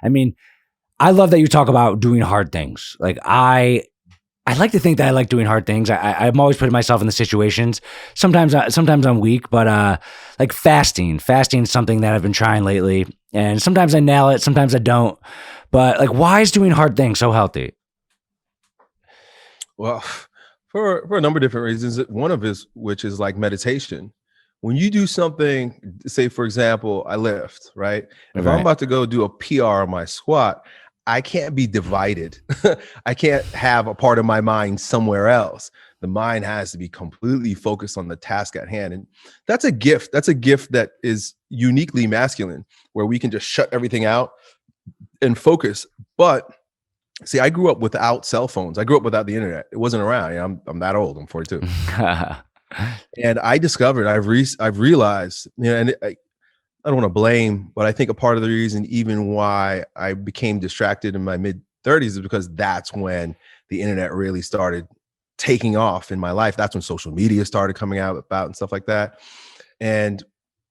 I mean, I love that you talk about doing hard things. Like I like to think that I like doing hard things. I'm always putting myself in the situations. Sometimes I'm weak, but like fasting is something that I've been trying lately. And sometimes I nail it, sometimes I don't. But like, why is doing hard things so healthy? Well, for a number of different reasons. One of is which is like meditation. When you do something, say for example, I lift, right? If I'm Right. about to go do a PR on my squat, I can't be divided. I can't have a part of my mind somewhere else. The mind has to be completely focused on the task at hand. And that's a gift. That's a gift that is uniquely masculine, where we can just shut everything out and focus. But see, I grew up without cell phones. I grew up without the internet. It wasn't around. I'm that old. I'm 42, and I discovered I've realized, and I don't want to blame, but I think a part of the reason even why I became distracted in my mid 30s is because that's when the internet really started taking off in my life. That's when social media started coming out about and stuff like that. And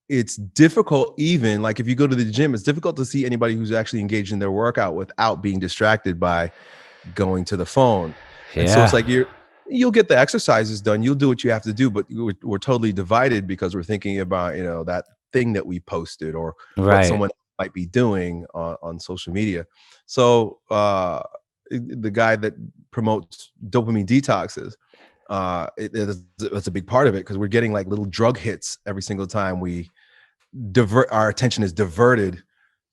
it's difficult, even like if you go to the gym, it's difficult to see anybody who's actually engaged in their workout without being distracted by going to the phone. And so it's Yeah. like you'll get the exercises done, you'll do what you have to do, but we're totally divided because we're thinking about, that thing that we posted or what Right. someone might be doing on social media. So the guy that promotes dopamine detoxes, it's a big part of it because we're getting like little drug hits every single time we divert our attention is diverted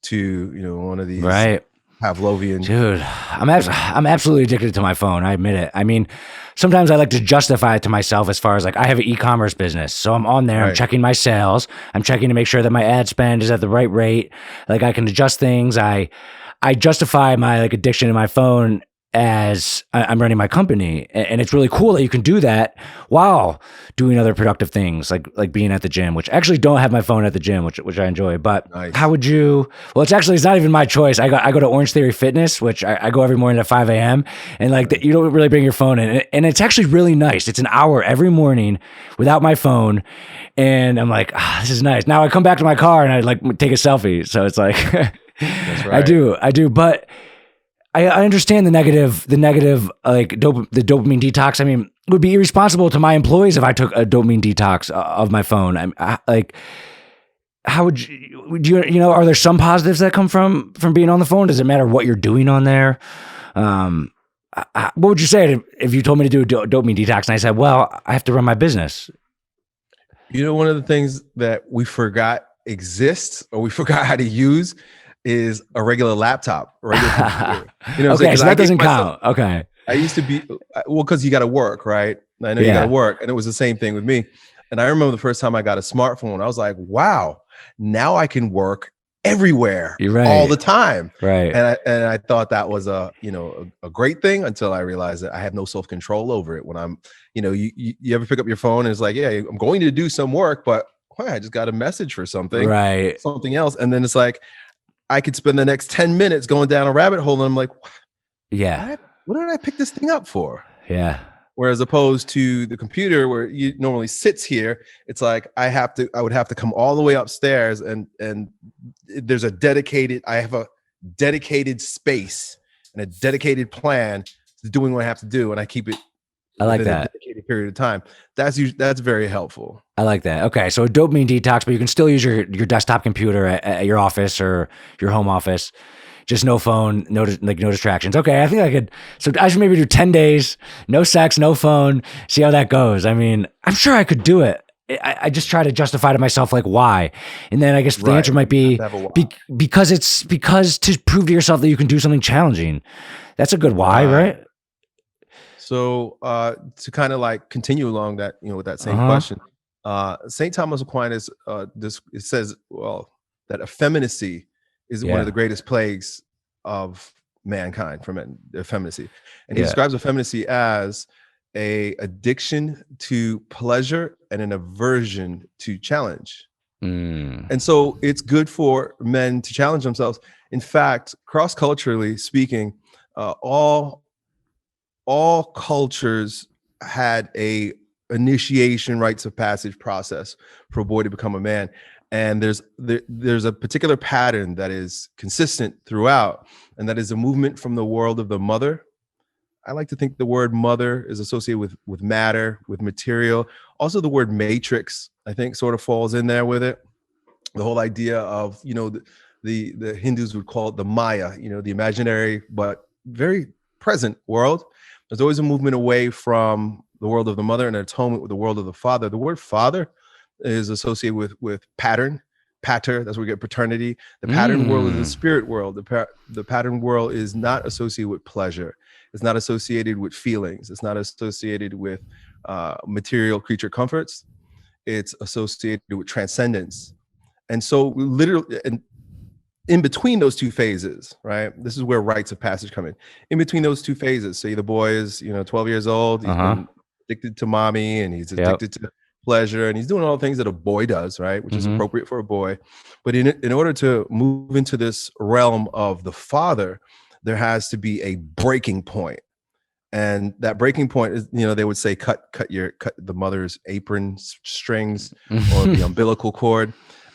to one of these Right. Pavlovian. Dude, I'm absolutely addicted to my phone. I admit it. I mean, sometimes I like to justify it to myself as far as like I have an e-commerce business. So I'm on there, I'm Right. checking my sales, I'm checking to make sure that my ad spend is at the right rate. Like I can adjust things. I justify my like addiction to my phone as I'm running my company, and it's really cool that you can do that while doing other productive things like being at the gym, which I actually don't have my phone at the gym, which I enjoy. But how Nice. would you? Well, it's not even my choice. I go to Orange Theory Fitness, which I go every morning at 5 a.m. and like Nice. you don't really bring your phone in, and it's actually really nice. It's an hour every morning without my phone, and I'm like, this is nice. Now I come back to my car and I like take a selfie, so it's like That's right. I do, but I understand the negative, like the dopamine detox. I mean, it would be irresponsible to my employees if I took a dopamine detox of my phone. Like, how are there some positives that come from being on the phone? Does it matter what you're doing on there? Um, what would you say if you told me to do a dopamine detox and I said, well, I have to run my business? One of the things that we forgot exists or we forgot how to use is a regular laptop, a regular computer. You know what I'm saying? Okay, Because so I that gave doesn't myself, count. Okay. I used to be, well, because you got to work, right? I know you got to Yeah. work. And it was the same thing with me. And I remember the first time I got a smartphone, I was like, wow, now I can work everywhere You're all right. the time. Right. And I thought that was a great thing until I realized that I have no self-control over it. When I'm, you ever pick up your phone and it's like, yeah, I'm going to do some work, but wow, I just got a message for Right. something else. And then it's like, I could spend the next 10 minutes going down a rabbit hole. And I'm like, Yeah. what did I pick this thing up for? Yeah. Whereas opposed to the computer where you normally sits here, it's like I would have to come all the way upstairs and I have a dedicated space and a dedicated plan to doing what I have to do. And I keep it I like within a that. dedicated period of time. That's very helpful. I like that. Okay, so a dopamine detox, but you can still use your desktop computer at your office or your home office. Just no phone, no distractions. Okay, I think I could. So I should maybe do 10 days, no sex, no phone. See how that goes. I mean, I'm sure I could do it. I just try to justify to myself like why, and then I guess the answer Right. might You have be to have a why. because to prove to yourself that you can do something challenging. That's a good why, Right. right? So to kind of like continue along that, with that Uh same huh. question, St. Thomas Aquinas, it says, well, that effeminacy is one of Yeah. the greatest plagues of mankind, from effeminacy. And he Yeah. describes effeminacy as a addiction to pleasure and an aversion to challenge. Mm. And so it's good for men to challenge themselves. In fact, cross-culturally speaking, all cultures had a initiation rites of passage process for a boy to become a man. And there's a particular pattern that is consistent throughout, and that is a movement from the world of the mother. I like to think the word mother is associated with matter, with material. Also, the word matrix, I think, sort of falls in there with it. The whole idea of, the Hindus would call it the Maya, the imaginary but very present world. There's always a movement away from the world of the mother and an atonement with the world of the father. The word father is associated with pattern, pater. That's where we get paternity. The pattern world is the spirit world. The pattern world is not associated with pleasure. It's not associated with feelings. It's not associated with material creature comforts. It's associated with transcendence. And so literally, and in between those two phases, right? This is where rites of passage come in. In between those two phases, say the boy is, 12 years old. He's been addicted to mommy, and he's addicted to pleasure, and he's doing all the things that a boy does, right? Which is appropriate for a boy. But in order to move into this realm of the father, there has to be a breaking point. And that breaking point is, they would say, cut the mother's apron strings or the umbilical cord.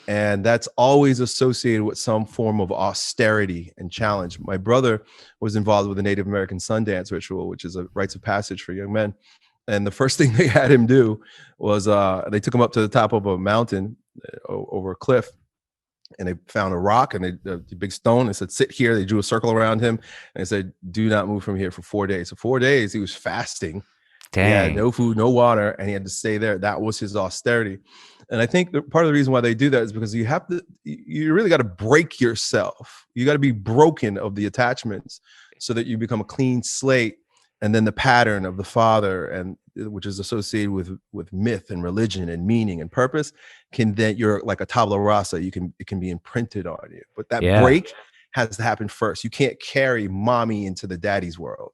And that's always associated with some form of austerity and challenge. My brother was involved with the Native American Sundance ritual, which is a rites of passage for young men. And the first thing they had him do was they took him up to the top of a mountain over a cliff. And they found a rock and a big stone. They said, sit here. They drew a circle around him. And they said, do not move from here for 4 days. So 4 days, he was fasting. Dang. He had no food, no water, and he had to stay there. That was his austerity. And I think part of the reason why they do that is because you really got to break yourself. You got to be broken of the attachments so that you become a clean slate. And then the pattern of the father, and which is associated with myth and religion and meaning and purpose, you're like a tabula rasa. It can be imprinted on you. But that break has to happen first. You can't carry mommy into the daddy's world.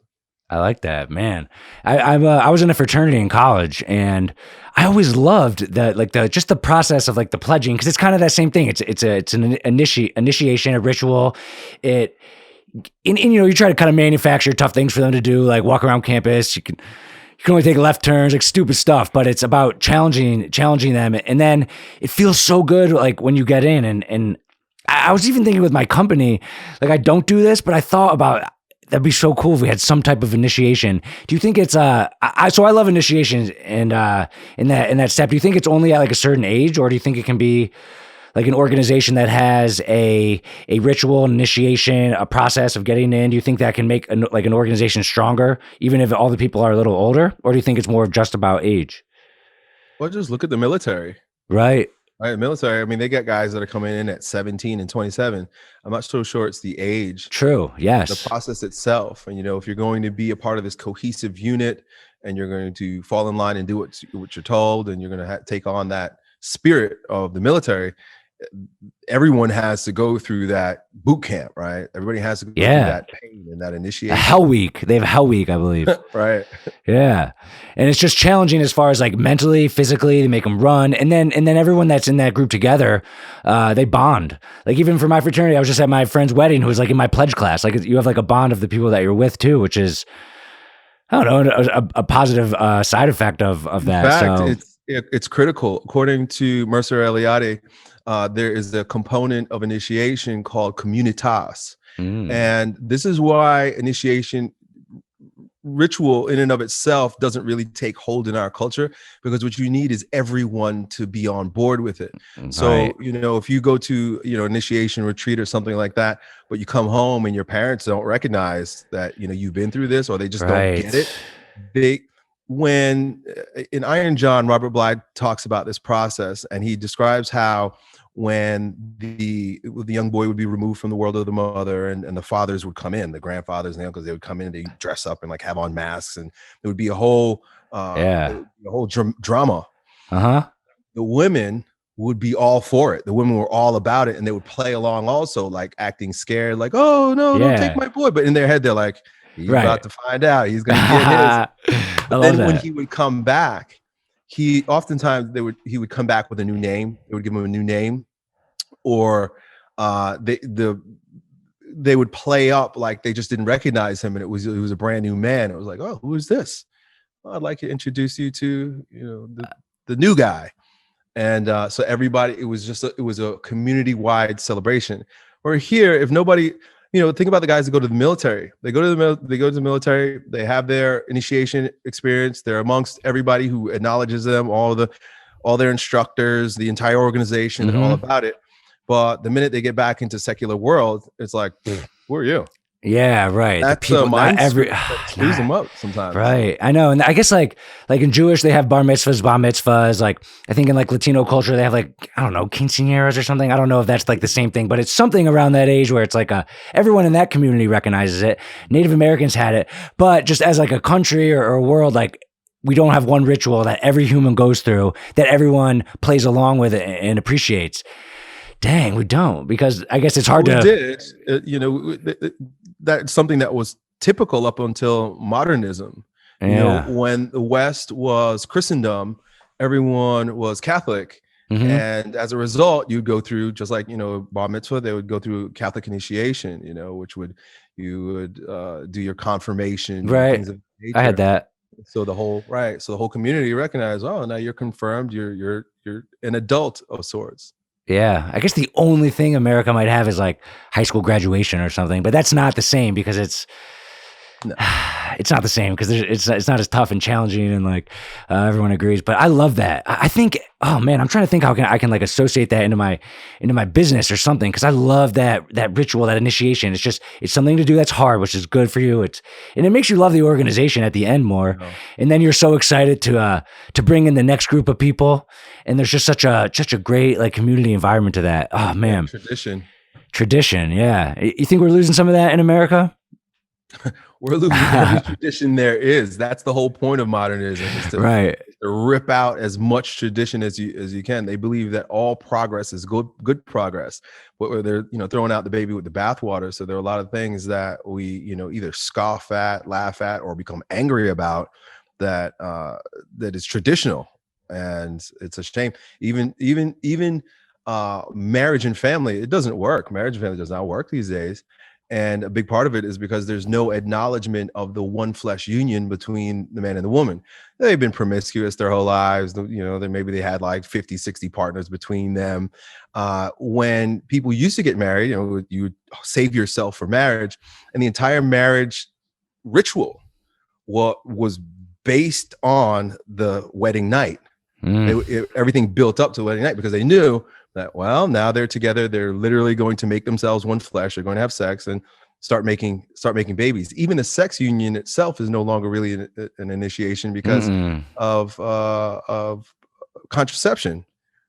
I like that, man. I was in a fraternity in college, and I always loved just the process of like the pledging, because it's kind of that same thing. It's an initiation, a ritual. You try to kind of manufacture tough things for them to do, like walk around campus. You can only take left turns, like stupid stuff, but it's about challenging them. And then it feels so good, like when you get in. And I was even thinking with my company, like I don't do this, but I thought about, that'd be so cool if we had some type of initiation. Do you think it's so I love initiations, and in that step, do you think it's only at like a certain age, or do you think it can be like an organization that has a ritual, an initiation, a process of getting in? Do you think that can make an organization stronger, even if all the people are a little older? Or do you think it's more just about age? Well, just look at the military. Right. Right, military. I mean, they got guys that are coming in at 17 and 27. I'm not so sure it's the age. True. Yes. The process itself. And, if you're going to be a part of this cohesive unit, and you're going to fall in line and do what you're told, and you're going to take on that spirit of the military, everyone has to go through that boot camp, right? Everybody has to go through that pain and that initiation. A hell week. They have a hell week, I believe. Right. Yeah. And it's just challenging as far as like mentally, physically, they make them run. And then everyone that's in that group together, they bond. Like even for my fraternity, I was just at my friend's wedding who was like in my pledge class. Like you have like a bond of the people that you're with too, which is, I don't know, a positive side effect of that. In fact, it's critical. According to Mercer Elliot, there is a component of initiation called communitas. And this is why initiation ritual in and of itself doesn't really take hold in our culture, because what you need is everyone to be on board with it. So, if you go to, initiation retreat or something like that, but you come home and your parents don't recognize that, you've been through this, or they just don't get it. When in Iron John, Robert Bly talks about this process, and he describes how when the young boy would be removed from the world of the mother, and the fathers would come in, the grandfathers and the uncles, they would come in, they dress up and like have on masks, and there would be a whole drama. The women would be all for it. The women were all about it, and they would play along also, like acting scared, like, oh no, don't take my boy. But in their head, they're like, he's about to find out. He's going to get his. But then when he would come back, he would come back with a new name. They would give him a new name, or they would play up like they just didn't recognize him, and it was a brand new man. It was like, oh, who is this? Well, I'd like to introduce you to the new guy. And so everybody, it was a community wide celebration. Where here, if nobody, think about the guys that go to the military. They go to the military. They have their initiation experience. They're amongst everybody who acknowledges them, all their instructors, the entire organization, and all about it. But the minute they get back into secular world, it's like, who are you? Yeah, right. That's the people, not every screws them up sometimes. Right. I know. And I guess like in Jewish, they have bar mitzvahs. Like I think in like Latino culture, they have like, I don't know, quinceañeras or something. I don't know if that's like the same thing, but it's something around that age where it's like everyone in that community recognizes it. Native Americans had it, but just as like a country or a world, like we don't have one ritual that every human goes through that everyone plays along with and appreciates. Dang, we don't, because I guess it's hard to. We did, that's something that was typical up until modernism. Yeah. When the West was Christendom, everyone was Catholic. And as a result, you'd go through, just like, bar mitzvah, they would go through Catholic initiation, which you would do your confirmation. Right. Things of nature. I had that. So the whole community recognized, oh, now you're confirmed, you're an adult of sorts. Yeah, I guess the only thing America might have is like high school graduation or something, but that's not the same because it's not the same because it's not as tough and challenging and like everyone agrees. But I love that. I think, oh man, I'm trying to think how I can like associate that into my business or something, because I love that ritual, that initiation. It's something to do that's hard, which is good for you. And it makes you love the organization at the end more. And then you're so excited to bring in the next group of people. And there's just such a great like community environment to that. Oh man, tradition. Yeah, you think we're losing some of that in America? We're losing every tradition there is. That's the whole point of modernism, is to rip out as much tradition as you can. They believe that all progress is good progress, but they're throwing out the baby with the bathwater. So there are a lot of things that we either scoff at, laugh at, or become angry about that is traditional, and it's a shame. Even marriage and family, it doesn't work. Marriage and family does not work these days. And a big part of it is because there's no acknowledgement of the one flesh union between the man and the woman. They've been promiscuous their whole lives. Maybe they had like 50, 60 partners between them. When people used to get married, you would save yourself for marriage. And the entire marriage ritual was based on the wedding night. Everything built up to the wedding night because they knew that, well, now they're together. They're literally going to make themselves one flesh. They're going to have sex and start making babies. Even the sex union itself is no longer really an initiation because of contraception.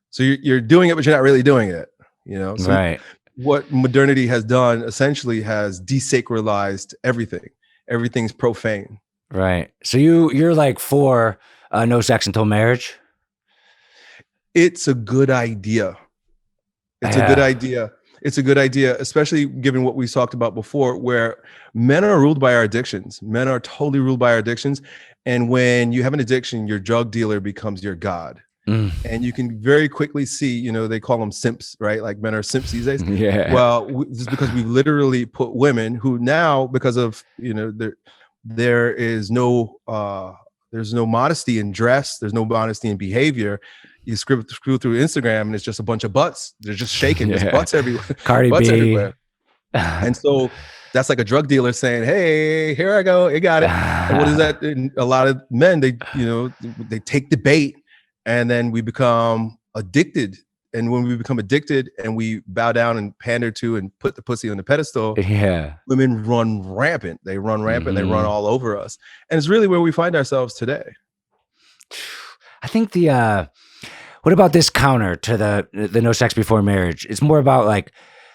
So you're doing it, but you're not really doing it. So right. What modernity has done essentially has desacralized everything. Everything's profane. Right. So you're like for no sex until marriage? It's a good idea. It's a good idea, especially given what we talked about before, where men are ruled by our addictions. Men are totally ruled by our addictions. And when you have an addiction, your drug dealer becomes your God. And you can very quickly see, they call them simps, right? Like men are simps these days. Yeah. Well, just because we've literally put women who now, because of, there is no there's no modesty in dress. There's no modesty in behavior. You scroll through Instagram and it's just a bunch of butts. They're just shaking. There's butts everywhere. Cardi butts B. everywhere. And so that's like a drug dealer saying, "Hey, here I go. You got it." And what is that? And a lot of men, they take the bait, and then we become addicted. And when we become addicted and we bow down and pander to and put the pussy on the pedestal, women run rampant. They run rampant. They run all over us. And it's really where we find ourselves today. I think what about this counter to the no sex before marriage? It's more about like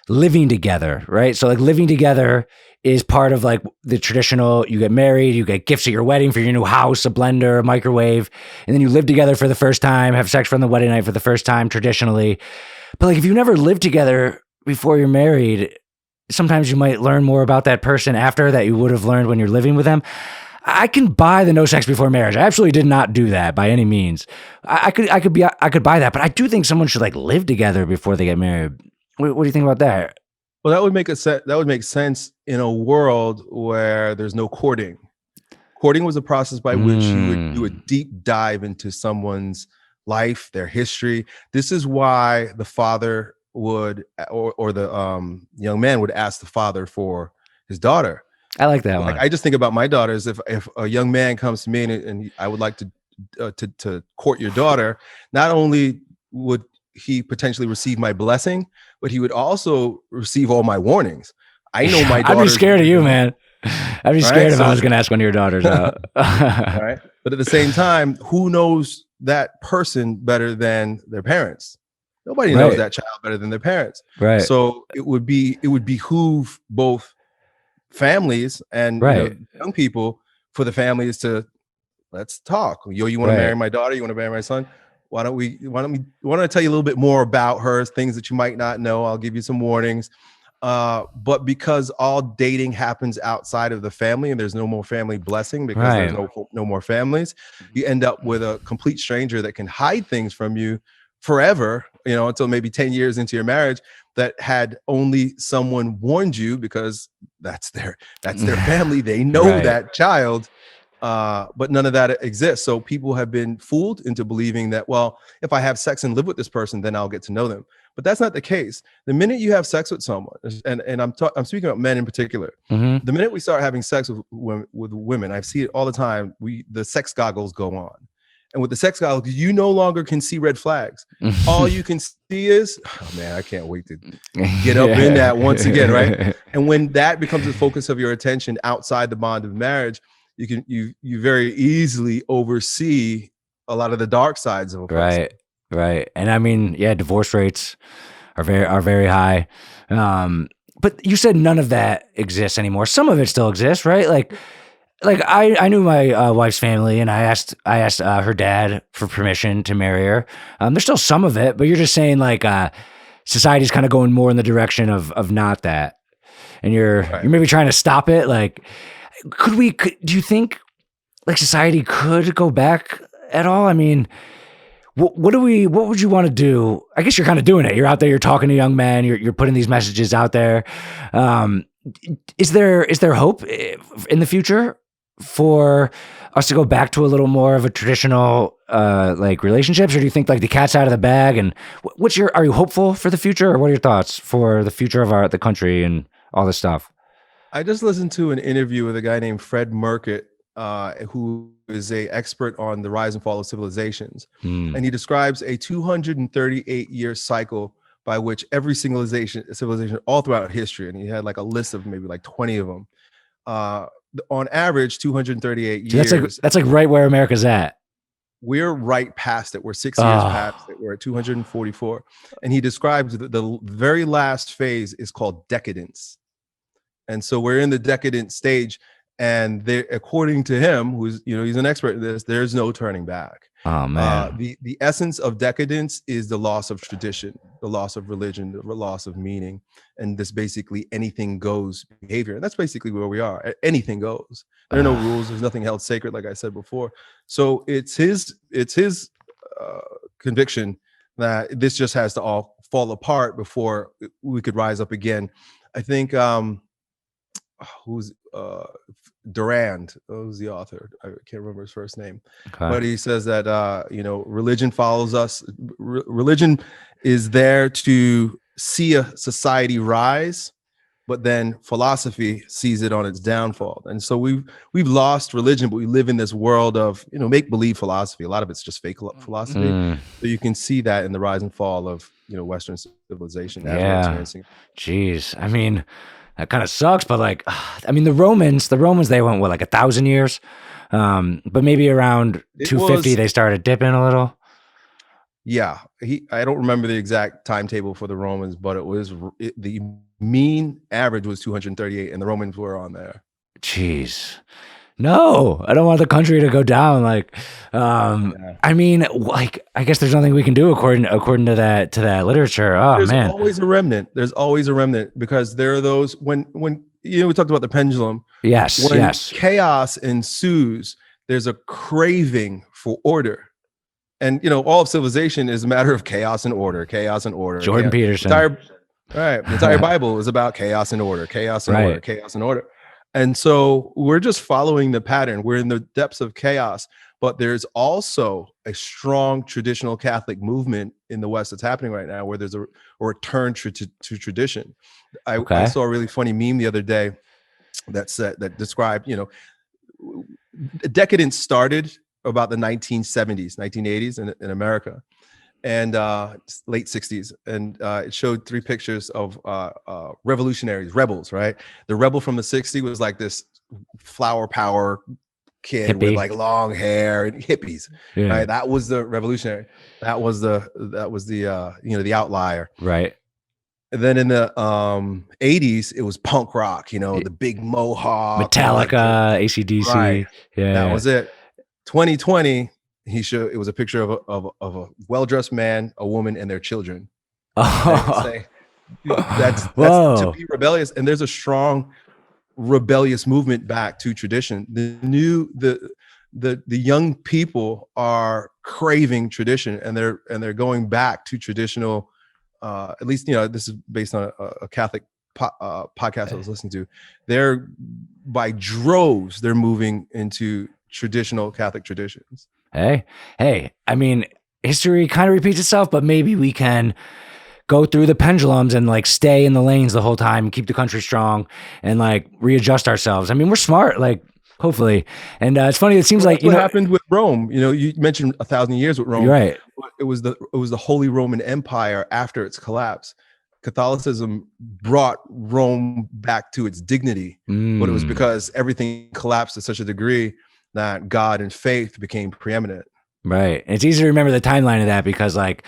living together, right? So like living together is part of like the traditional, you get married, you get gifts at your wedding for your new house, a blender, a microwave, and then you live together for the first time, have sex from the wedding night for the first time traditionally. But like if you never lived together before you're married, sometimes you might learn more about that person after that you would have learned when you're living with them. I can buy the no sex before marriage. I absolutely did not do that by any means. I could buy that, but I do think someone should like live together before they get married. What do you think about that? Well, that would make sense in a world where there's no courting. Courting was a process by which you would do a deep dive into someone's life, their history. This is why the father would, or the young man would ask the father for his daughter. I like that Like one. I just think about my daughters. If a young man comes to me and I would like to court your daughter, not only would he potentially receive my blessing, but he would also receive all my warnings. I know my I'd be daughters, scared of you, man. I'd be right? scared if I So, was going to ask one of your daughters out. right. But at the same time, who knows that person better than their parents? Nobody knows Right. that child better than their parents. Right. So it would behoove both families and Right. young people for the families to, let's talk. Yo, you want to marry my daughter? You want to marry my son? Why don't I tell you a little bit more about her, things that you might not know? I'll give you some warnings. But because all dating happens outside of the family and there's no more family blessing because there's no more families, you end up with a complete stranger that can hide things from you forever, until maybe 10 years into your marriage, that had only someone warned you because that's their family. They know that child. But none of that exists. So people have been fooled into believing that, well, if I have sex and live with this person, then I'll get to know them. But that's not the case. The minute you have sex with someone, and I'm speaking about men in particular, Mm-hmm. the minute we start having sex with women, I see it all the time. The sex goggles go on. And with the sex goggles, you no longer can see red flags. All you can see is, oh man, I can't wait to get up in that once again, right? And when that becomes the focus of your attention outside the bond of marriage, you very easily oversee a lot of the dark sides of a person. Right. And I mean, yeah, divorce rates are very high. But you said none of that exists anymore. Some of it still exists, right? Like I knew my wife's family, and I asked her dad for permission to marry her. There's still some of it, but you're just saying like society's kind of going more in the direction of not that, and you're maybe trying to stop it. Like, do you think like society could go back at all? I mean, what would you want to do? I guess you're kind of doing it. You're out there, you're talking to young men, you're putting these messages out there. Is there hope in the future for us to go back to a little more of a traditional like relationships, or do you think like the cat's out of the bag? And are you hopeful for the future, or what are your thoughts for the future of the country and all this stuff? I just listened to an interview with a guy named Fred Merkett, who is an expert on the rise and fall of civilizations. And he describes a 238-year cycle by which every civilization all throughout history, and he had like a list of maybe like 20 of them. On average, 238 years. That's like right where America's at. We're right past it. We're 6 years past it. We're at 244. And he describes the very last phase is called decadence. And so we're in the decadent stage, and according to him, who's he's an expert in this, there's no turning back. Oh man. The essence of decadence is the loss of tradition, the loss of religion, the loss of meaning, and this basically anything goes behavior. And that's basically where we are. Anything goes. There are no rules. There's nothing held sacred, like I said before. So it's his conviction that this just has to all fall apart before we could rise up again. I think Durand, who's the author? I can't remember his first name, but he says that religion follows us. Religion is there to see a society rise, but then philosophy sees it on its downfall. And so we've lost religion, but we live in this world of make believe philosophy. A lot of it's just fake philosophy. So you can see that in the rise and fall of Western civilization. Jeez, I mean, that kind of sucks, but like, I mean, the Romans, they went like 1,000 years, but maybe around 250 they started dipping a little. Yeah, I don't remember the exact timetable for the Romans, but the mean average was 238, and the Romans were on there. Jeez. No, I don't want the country to go down. Like, I mean, like, I guess there's nothing we can do according to that literature. Oh, there's man. There's always a remnant because there are those when we talked about the pendulum. Yes. When chaos ensues, there's a craving for order. And all of civilization is a matter of chaos and order. Jordan Peterson. The entire Bible is about chaos and order, order, chaos and order. And so we're just following the pattern. We're in the depths of chaos, but there's also a strong traditional Catholic movement in the West that's happening right now, where there's a return to tradition. I Okay. saw a really funny meme the other day that described, decadence started about the 1970s, 1980s in America, and late 60s, and it showed three pictures of revolutionaries, rebels, right? The rebel from the 60s was like this flower power kid with Hippie. like long hair and hippies, Yeah. right? That was the revolutionary. That was the the outlier. Right. And then in the 80s, it was punk rock, the big mohawk, Metallica, AC/DC. right. Yeah. That was it. 2020, it was a picture of a well-dressed man, a woman, and their children. And that's to be rebellious. And there's a strong rebellious movement back to tradition. The young people are craving tradition, and they're going back to traditional. At least, this is based on a Catholic podcast I was listening to. They're by droves. They're moving into traditional Catholic traditions. Hey, I mean, history kind of repeats itself, but maybe we can go through the pendulums and like stay in the lanes the whole time, keep the country strong, and like readjust ourselves. I mean, we're smart, like hopefully. And it's funny. It seems like what happened with Rome. You mentioned 1,000 years with Rome. You're right. It was the Holy Roman Empire after its collapse. Catholicism brought Rome back to its dignity, but it was because everything collapsed to such a degree that God and faith became preeminent. Right. And it's easy to remember the timeline of that because like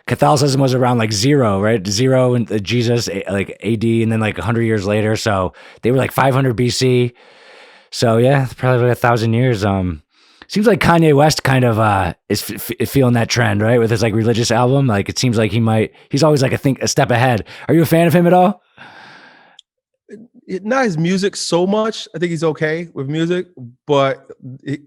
Catholicism was around like 0, right? 0 and Jesus, like AD, and then like 100 years later. So they were like 500 BC. So yeah, probably like 1,000 years. Seems like Kanye West kind of is feeling that trend, right? With his like religious album. Like it seems like he's always like a step ahead. Are you a fan of him at all? Not his music so much. I think he's okay with music, but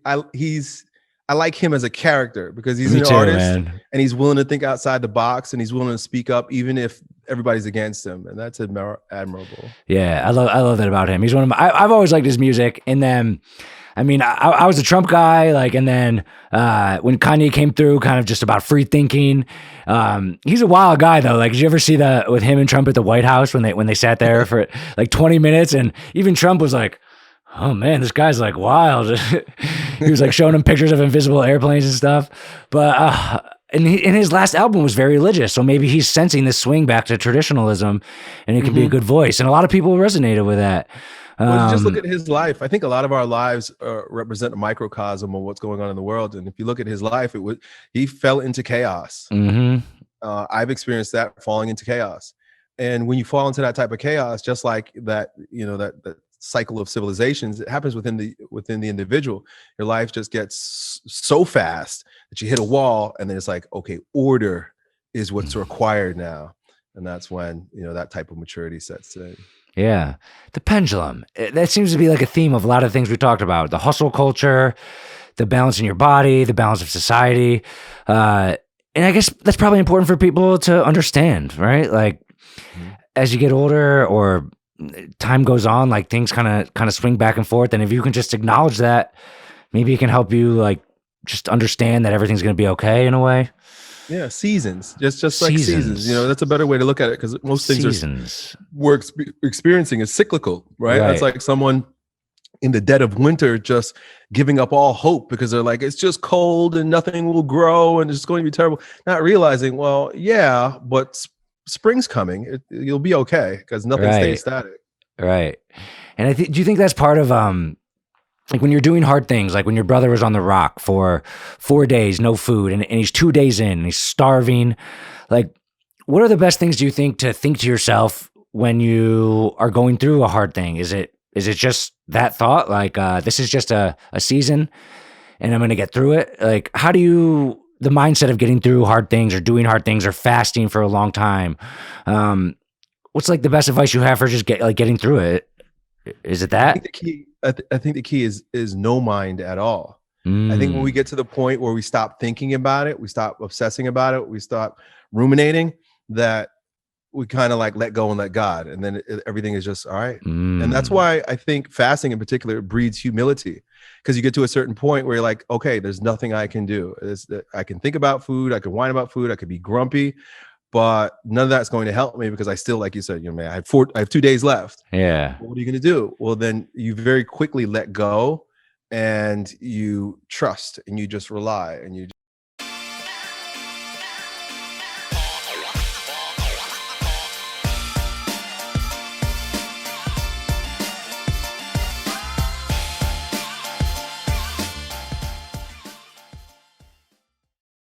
I like him as a character because he's an artist, man. And he's willing to think outside the box, and he's willing to speak up even if everybody's against him, and that's admirable. Yeah, I love that about him. He's one of my. I've always liked his music, and then, I mean, I was a Trump guy, like, and then when Kanye came through, kind of just about free thinking. He's a wild guy though. Like, did you ever see that with him and Trump at the White House when they sat there for like 20 minutes, and even Trump was like, "Oh man, this guy's like wild." He was like showing him pictures of invisible airplanes and stuff. But and his last album was very religious, so maybe he's sensing this swing back to traditionalism, and it can be a good voice. And a lot of people resonated with that. Well, you just look at his life. I think a lot of our lives represent a microcosm of what's going on in the world. And if you look at his life, he fell into chaos. Mm-hmm. I've experienced that, falling into chaos. And when you fall into that type of chaos, just like that, that cycle of civilizations, it happens within the individual. Your life just gets so fast that you hit a wall, and then it's like, okay, order is what's required now. And that's when, that type of maturity sets in. Yeah. The pendulum. That seems to be like a theme of a lot of things we talked about. The hustle culture, the balance in your body, the balance of society. And I guess that's probably important for people to understand, right? Like, as you get older or time goes on, like things kind of swing back and forth. And if you can just acknowledge that, maybe it can help you like just understand that everything's going to be okay in a way. Yeah, seasons, just like seasons. That's a better way to look at it, because most things we're experiencing is cyclical, right? That's like someone in the dead of winter just giving up all hope because they're like, it's just cold and nothing will grow and it's going to be terrible. Not realizing, well, yeah, but spring's coming. You'll be okay because nothing stays static. Right. And do you think that's part of like when you're doing hard things, like when your brother was on the rock for 4 days, no food, and he's 2 days in and he's starving. Like, what are the best things do you think to yourself when you are going through a hard thing? Is it just that thought? Like, this is just a season and I'm going to get through it. Like, how do you, the mindset of getting through hard things or doing hard things or fasting for a long time? What's like the best advice you have for just getting through it? Is it that? I think the key is no mind at all. I think when we get to the point where we stop thinking about it, we stop obsessing about it, we stop ruminating, that we kind of like let go and let God, and then everything is just all right. And that's why I think fasting in particular breeds humility, because you get to a certain point where you're like, okay, there's nothing I can do. I can think about food, I can whine about food, I could be grumpy, but none of that's going to help me because I still, like you said, man, I have 2 days left. Yeah. What are you going to do? Well, then you very quickly let go and you trust and you just rely and you